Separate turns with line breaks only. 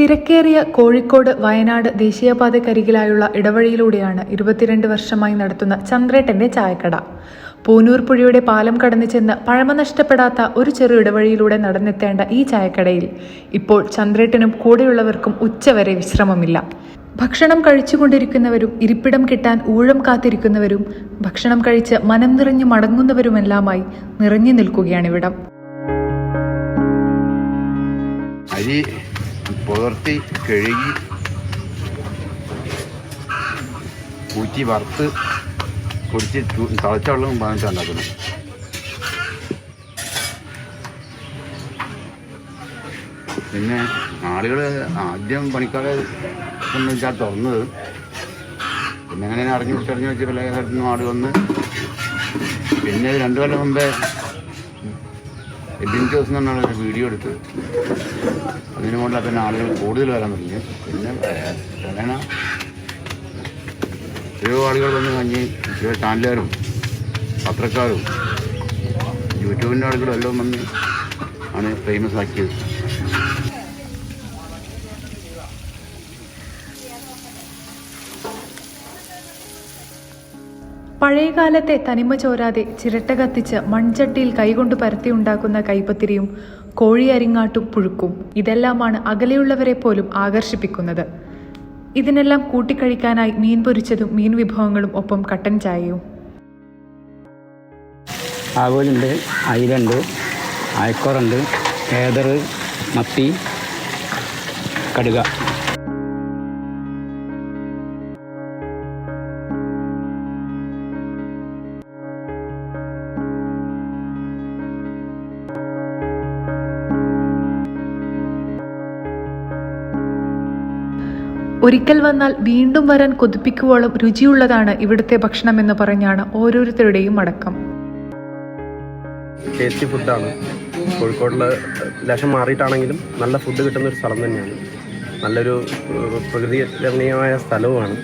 തിരക്കേറിയ കോഴിക്കോട് വയനാട് ദേശീയപാതക്കരികിലായുള്ള ഇടവഴിയിലൂടെയാണ് 22 വർഷമായി നടത്തുന്ന ചന്ദ്രേട്ടന്റെ ചായക്കട. പൂനൂർ പുഴയുടെ പാലം കടന്നു ചെന്ന് പഴമ നഷ്ടപ്പെടാത്ത ഒരു ചെറു ഇടവഴിയിലൂടെ നടന്നെത്തേണ്ട ഈ ചായക്കടയിൽ ഇപ്പോൾ ചന്ദ്രേട്ടനും കൂടെയുള്ളവർക്കും ഉച്ചവരെ വിശ്രമമില്ല. ഭക്ഷണം കഴിച്ചുകൊണ്ടിരിക്കുന്നവരും ഇരിപ്പിടം കിട്ടാൻ ഊഴം കാത്തിരിക്കുന്നവരും ഭക്ഷണം കഴിച്ച് മനം നിറഞ്ഞു മടങ്ങുന്നവരുമെല്ലാമായി നിറഞ്ഞു നിൽക്കുകയാണിവിടം.
അരി പുലർത്തി കഴുകി ഊറ്റി വറുത്ത് പൊടിച്ച് തിളച്ച വെള്ളം പാകത്ത് ഉണ്ടാക്കുന്നത്. പിന്നെ ആളുകൾ ആദ്യം പണിക്കാരെ വെച്ചാൽ തുറന്നത്, പിന്നെ അങ്ങനെ അറിഞ്ഞു വെച്ച് പല സ്ഥലത്തു നിന്നും ആട് വന്ന്, പിന്നെ 2 കൊല്ലം മുമ്പേ എബിൻജോസ് എന്ന് പറഞ്ഞ ഒരു വീഡിയോ എടുത്ത് അതിനു മുകളിൽ പിന്നെ ആളുകൾ കൂടുതൽ വരാൻ തുടങ്ങി. പിന്നെ വേണ എത്രയോ ആളുകൾ വന്ന് കഴിഞ്ഞ് ചില ചാനലുകാരും പത്രക്കാരും യൂട്യൂബിൻ്റെ ആളുകളും എല്ലാം വന്ന് ആണ് ഫേമസ് ആക്കിയത്.
പഴയകാലത്തെ തനിമ ചോരാതെ ചിരട്ട കത്തിച്ച് മൺചട്ടിയിൽ കൈകൊണ്ട് പരത്തി ഉണ്ടാക്കുന്ന കൈപ്പത്തിരിയും കോഴി അരിങ്ങാട്ടും പുഴുക്കും ഇതെല്ലാമാണ് അകലെയുള്ളവരെ പോലും ആകർഷിപ്പിക്കുന്നത്. ഇതിനെല്ലാം കൂട്ടിക്കഴിക്കാനായി മീൻ പൊരിച്ചതും മീൻ വിഭവങ്ങളും ഒപ്പം കട്ടൻ ചായയും.
ആവോലുണ്ട്, അയിലുണ്ട്, അയക്കോറുണ്ട്, ഏതർ, മത്തി, കടുക.
ഒരിക്കൽ വന്നാൽ വീണ്ടും വരാൻ കൊതിപ്പിക്കുവോളം രുചിയുള്ളതാണ് ഇവിടുത്തെ ഭക്ഷണം എന്ന് പറഞ്ഞാണ് ഓരോരുത്തരുടെയും അടക്കം.
ടേസ്റ്റി ഫുഡാണ്. കോഴിക്കോടിൽ ലേശം മാറിയിട്ടാണെങ്കിലും നല്ല ഫുഡ് കിട്ടുന്ന ഒരു സ്ഥലം തന്നെയാണ്. നല്ലൊരു പ്രകൃതി രമണീയമായ സ്ഥലവുമാണ്.